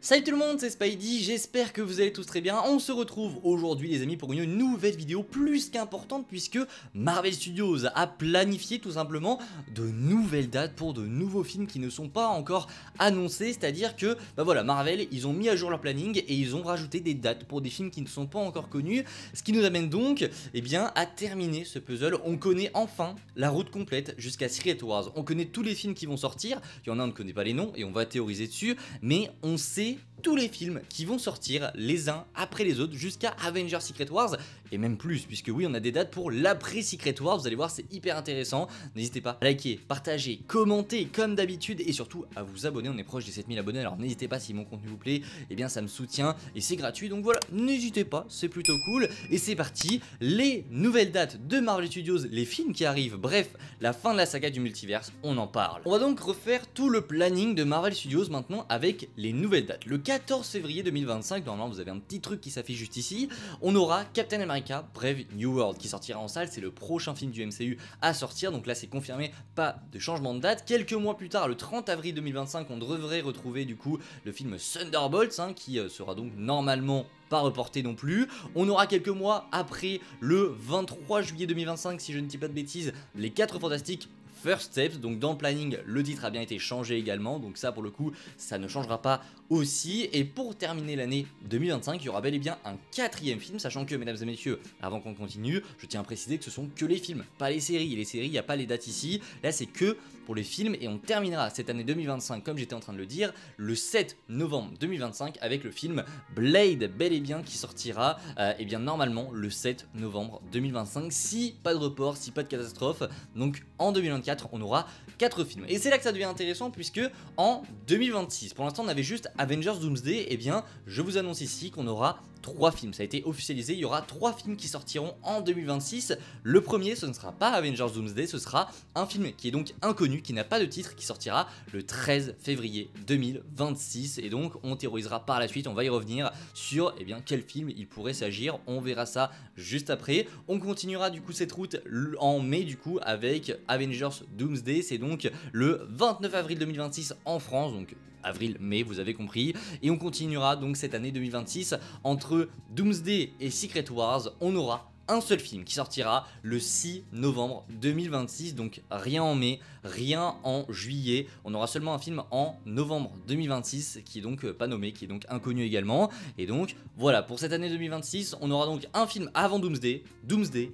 Salut tout le monde, c'est Spidey, j'espère que vous allez tous très bien. On se retrouve aujourd'hui les amis pour une nouvelle vidéo plus qu'importante puisque Marvel Studios a planifié tout simplement de nouvelles dates pour de nouveaux films qui ne sont pas encore annoncés. C'est-à-dire que voilà, Marvel ils ont mis à jour leur planning et ils ont rajouté des dates pour des films qui ne sont pas encore connus. Ce qui nous amène donc à terminer ce puzzle. On connaît enfin la route complète jusqu'à Secret Wars. On connaît tous les films qui vont sortir, il y en a on ne connaît pas les noms et on va théoriser dessus, mais on sait tous les films qui vont sortir les uns après les autres jusqu'à Avengers Secret Wars et même plus puisque oui on a des dates pour l'après Secret Wars, vous allez voir c'est hyper intéressant. N'hésitez pas à liker, partager, commenter comme d'habitude et surtout à vous abonner, on est proche des 7000 abonnés alors n'hésitez pas si mon contenu vous plaît, et bien ça me soutient et c'est gratuit donc voilà n'hésitez pas, c'est plutôt cool. Et c'est parti, les nouvelles dates de Marvel Studios, les films qui arrivent, bref la fin de la saga du multiverse, on en parle. On va donc refaire tout le planning de Marvel Studios maintenant avec les nouvelles dates. Le 14 février 2025, normalement vous avez un petit truc qui s'affiche juste ici, on aura Captain America Brave New World qui sortira en salle, c'est le prochain film du MCU à sortir, donc là c'est confirmé, pas de changement de date. Quelques mois plus tard, le 30 avril 2025, on devrait retrouver du coup le film Thunderbolts qui sera donc normalement pas reporté non plus. On aura quelques mois après, le 23 juillet 2025, si je ne dis pas de bêtises, les 4 Fantastiques First Steps, donc dans le planning le titre a bien été changé également, donc ça pour le coup ça ne changera pas aussi. Et pour terminer l'année 2025 il y aura bel et bien un 4ème film, sachant que mesdames et messieurs, avant qu'on continue, je tiens à préciser que ce sont que les films, pas les séries, et les séries il n'y a pas les dates ici, là c'est que pour les films. Et on terminera cette année 2025 comme j'étais en train de le dire, le 7 novembre 2025 avec le film Blade, bel et bien qui sortira et bien normalement le 7 novembre 2025 si pas de report, si pas de catastrophe. Donc en 2024 on aura 4 films et c'est là que ça devient intéressant puisque en 2026 pour l'instant on avait juste Avengers Doomsday, et bien je vous annonce ici qu'on aura 3 films, ça a été officialisé, il y aura 3 films qui sortiront en 2026. Le premier ce ne sera pas Avengers Doomsday, ce sera un film qui est donc inconnu, qui n'a pas de titre, qui sortira le 13 février 2026 et donc on théorisera par la suite, on va y revenir sur quel film il pourrait s'agir, on verra ça juste après. On continuera du coup cette route en mai du coup avec Avengers Doomsday, c'est donc le 29 avril 2026 en France, donc avril-mai, vous avez compris. Et on continuera donc cette année 2026 entre Doomsday et Secret Wars, on aura un seul film qui sortira le 6 novembre 2026, donc rien en mai, rien en juillet, on aura seulement un film en novembre 2026 qui est donc pas nommé, qui est donc inconnu également. Et donc voilà, pour cette année 2026 on aura donc un film avant Doomsday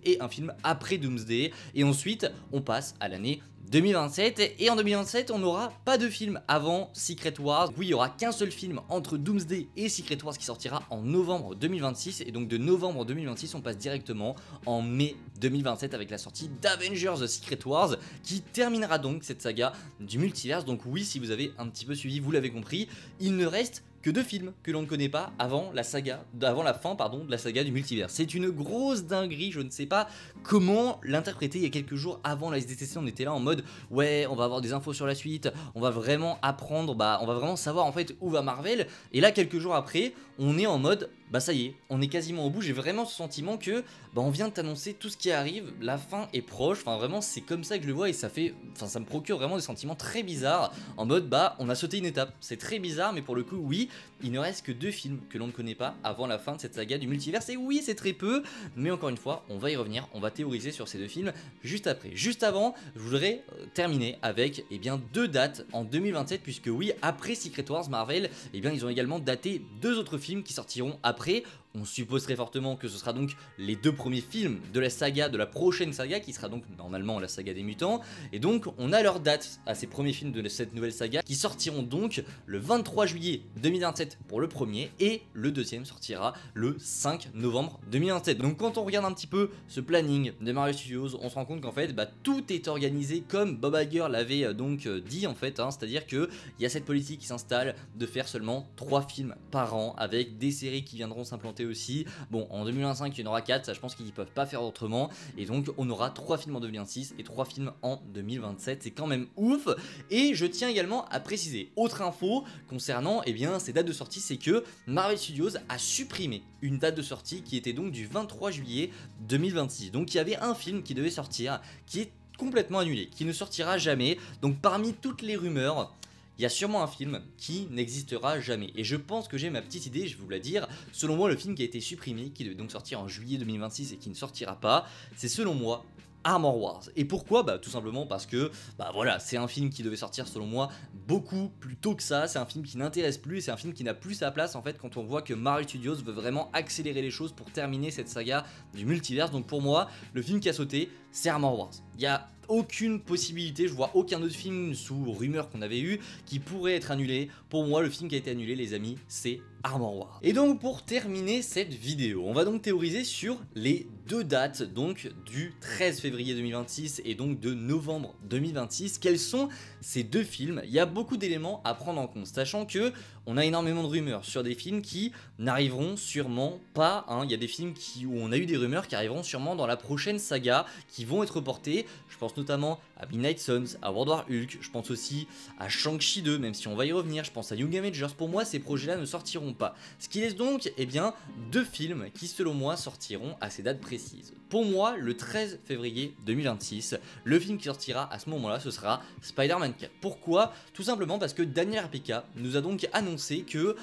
et un film après Doomsday, et ensuite on passe à l'année 2027, et en 2027 on n'aura pas de film avant Secret Wars. Oui, il n'y aura qu'un seul film entre Doomsday et Secret Wars qui sortira en novembre 2026, et donc de novembre 2026 on passe directement en mai 2027 avec la sortie d'Avengers Secret Wars qui terminera donc cette saga du multiverse. Donc oui, si vous avez un petit peu suivi, vous l'avez compris, il ne reste que 2 films que l'on ne connaît pas avant la fin de la saga du multivers. C'est une grosse dinguerie, je ne sais pas comment l'interpréter. Il y a quelques jours avant la SDCC, on était là en mode ouais, on va avoir des infos sur la suite, on va vraiment apprendre, on va vraiment savoir en fait où va Marvel. Et là quelques jours après, on est en mode ça y est, on est quasiment au bout. J'ai vraiment ce sentiment que on vient de t'annoncer tout ce qui arrive, la fin est proche, enfin vraiment c'est comme ça que je le vois et ça me procure vraiment des sentiments très bizarres en mode on a sauté une étape. C'est très bizarre, mais pour le coup oui, il ne reste que 2 films que l'on ne connaît pas avant la fin de cette saga du multiverse, et oui c'est très peu, mais encore une fois on va y revenir, on va théoriser sur ces 2 films juste après. Juste avant, je voudrais terminer avec 2 dates en 2027 puisque oui, après Secret Wars, Marvel ils ont également daté 2 autres films qui sortiront après. On suppose très fortement que ce sera donc les 2 premiers films de la saga, de la prochaine saga qui sera donc normalement la saga des mutants, et donc on a leur date à ces premiers films de cette nouvelle saga qui sortiront donc le 23 juillet 2027 pour le premier, et le deuxième sortira le 5 novembre 2027. Donc quand on regarde un petit peu ce planning de Marvel Studios, on se rend compte qu'en fait tout est organisé comme Bob Iger l'avait donc dit en fait, c'est-à-dire qu'il y a cette politique qui s'installe de faire seulement 3 films par an avec des séries qui viendront s'implanter aussi. Bon, en 2025 il y en aura 4, ça je pense qu'ils peuvent pas faire autrement, et donc on aura 3 films en 2026 et 3 films en 2027, c'est quand même ouf. Et je tiens également à préciser, autre info concernant ces dates de sortie, c'est que Marvel Studios a supprimé une date de sortie qui était donc du 23 juillet 2026, donc il y avait un film qui devait sortir qui est complètement annulé, qui ne sortira jamais. Donc parmi toutes les rumeurs, il y a sûrement un film qui n'existera jamais. Et je pense que j'ai ma petite idée, je vais vous la dire. Selon moi, le film qui a été supprimé, qui devait donc sortir en juillet 2026 et qui ne sortira pas, c'est selon moi Armor Wars. Et pourquoi? Bah tout simplement parce que voilà, c'est un film qui devait sortir selon moi beaucoup plus tôt que ça, c'est un film qui n'intéresse plus, et c'est un film qui n'a plus sa place en fait quand on voit que Marvel Studios veut vraiment accélérer les choses pour terminer cette saga du multiverse. Donc pour moi, le film qui a sauté, c'est Armor Wars. Il y a aucune possibilité, je vois aucun autre film sous rumeur qu'on avait eu qui pourrait être annulé. Pour moi, le film qui a été annulé, les amis, c'est Armor Wars. Et donc pour terminer cette vidéo, on va donc théoriser sur les deux dates donc du 13 février 2026 et donc de novembre 2026. Quels sont ces deux films? Il y a beaucoup d'éléments à prendre en compte, sachant que on a énormément de rumeurs sur des films qui n'arriveront sûrement pas, hein. Il y a des films où on a eu des rumeurs qui arriveront sûrement dans la prochaine saga, qui vont être reportés. Je pense notamment à Midnight Suns, à World War Hulk, je pense aussi à Shang-Chi 2, même si on va y revenir, je pense à Young Avengers. Pour moi, ces projets-là ne sortiront pas. Ce qui laisse donc, eh bien, deux films qui, selon moi, sortiront à ces dates précises. Pour moi, le 13 février 2026, le film qui sortira à ce moment-là, ce sera Spider-Man 4. Pourquoi? Tout simplement parce que Daniel RPK nous a donc annoncé que,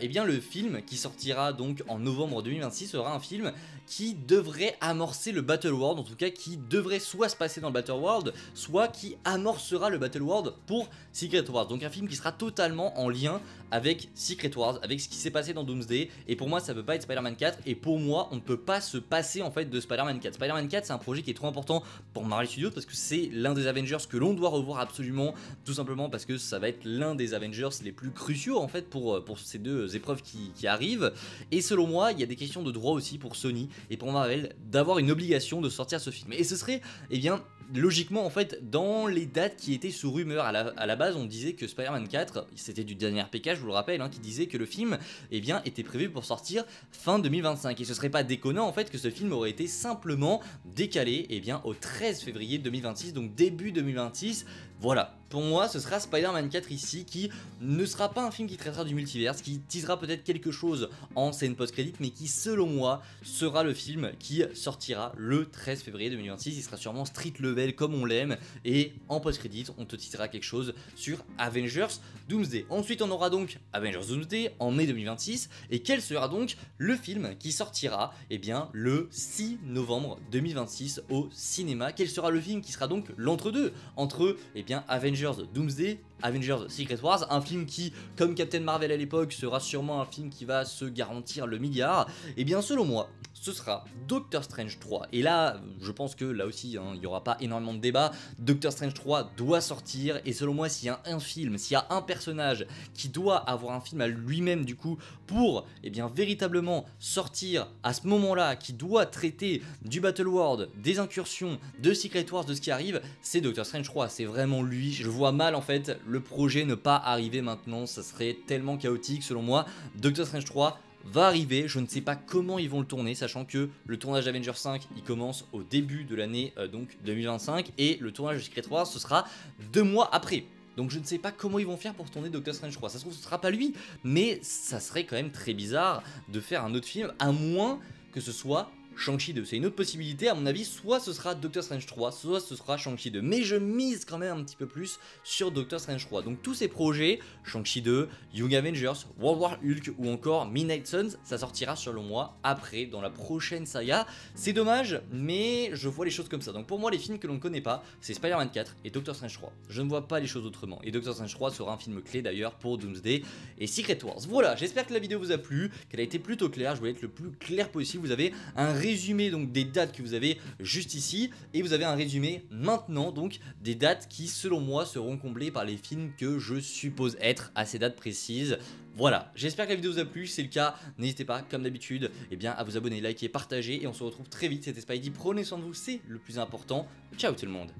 eh bien, le film qui sortira donc en novembre 2026 sera un film qui devrait amorcer le Battle World, en tout cas qui devrait soit se passer dans le Battle World, soit qui amorcera le Battle World pour Secret Wars. Donc un film qui sera totalement en lien avec Secret Wars, avec ce qui s'est passé dans Doomsday. Et pour moi, ça peut pas être Spider-Man 4. Et pour moi, on ne peut pas se passer en fait de Spider-Man 4. Spider-Man 4, c'est un projet qui est trop important pour Marvel Studios parce que c'est l'un des Avengers que l'on doit revoir absolument, tout simplement parce que ça va être l'un des Avengers les plus cruciaux en fait pour ces deux épreuves qui arrivent. Et selon moi, il y a des questions de droit aussi pour Sony et pour Marvel d'avoir une obligation de sortir ce film. Et ce serait, eh bien, logiquement en fait dans les dates qui étaient sous rumeur. À la base on disait que Spider-Man 4, c'était du dernier PK, je vous le rappelle, hein, qui disait que le film eh bien, était prévu pour sortir fin 2025. Et ce serait pas déconnant en fait que ce film aurait été simplement décalé eh bien, au 13 février 2026, donc début 2026. Voilà, pour moi ce sera Spider-Man 4 ici, qui ne sera pas un film qui traitera du multiverse, qui teasera peut-être quelque chose en scène post-crédit, mais qui selon moi sera le film qui sortira le 13 février 2026. Il sera sûrement street level comme on l'aime, et en post-crédit on te teasera quelque chose sur Avengers Doomsday. Ensuite on aura donc Avengers Doomsday en mai 2026, et quel sera donc le film qui sortira eh bien, le 6 novembre 2026 au cinéma? Quel sera le film qui sera donc l'entre-deux entre eh bien, Avengers Doomsday, Avengers Secret Wars, un film qui, comme Captain Marvel à l'époque, sera sûrement un film qui va se garantir le milliard? Et bien selon moi, ce sera Doctor Strange 3. Et là, je pense que là aussi, hein, il n'y aura pas énormément de débat. Doctor Strange 3 doit sortir. Et selon moi, s'il y a un film, s'il y a un personnage qui doit avoir un film à lui-même du coup pour eh bien, véritablement sortir à ce moment-là, qui doit traiter du Battle World, des incursions, de Secret Wars, de ce qui arrive, c'est Doctor Strange 3. C'est vraiment lui. Je vois mal en fait le projet ne pas arriver maintenant. Ça serait tellement chaotique selon moi. Doctor Strange 3 va arriver, je ne sais pas comment ils vont le tourner, sachant que le tournage d'Avengers 5 il commence au début de l'année donc 2025, et le tournage de Secret Wars ce sera 2 mois après. Donc je ne sais pas comment ils vont faire pour tourner Doctor Strange 3. Ça se trouve ce sera pas lui, mais ça serait quand même très bizarre de faire un autre film, à moins que ce soit Shang-Chi 2, c'est une autre possibilité à mon avis, soit ce sera Doctor Strange 3, soit ce sera Shang-Chi 2, mais je mise quand même un petit peu plus sur Doctor Strange 3, donc tous ces projets, Shang-Chi 2, Young Avengers, World War Hulk ou encore Midnight Suns, ça sortira selon moi après, dans la prochaine saga. C'est dommage, mais je vois les choses comme ça. Donc pour moi les films que l'on ne connaît pas, c'est Spider-Man 4 et Doctor Strange 3, je ne vois pas les choses autrement, et Doctor Strange 3 sera un film clé d'ailleurs pour Doomsday et Secret Wars. Voilà, j'espère que la vidéo vous a plu, qu'elle a été plutôt claire, je voulais être le plus clair possible. Vous avez un résumé donc des dates que vous avez juste ici, et vous avez un résumé maintenant donc des dates qui selon moi seront comblées par les films que je suppose être à ces dates précises. Voilà, j'espère que la vidéo vous a plu, si c'est le cas, n'hésitez pas comme d'habitude eh bien, à vous abonner, liker, partager, et on se retrouve très vite. C'était Spidey, prenez soin de vous, c'est le plus important. Ciao tout le monde.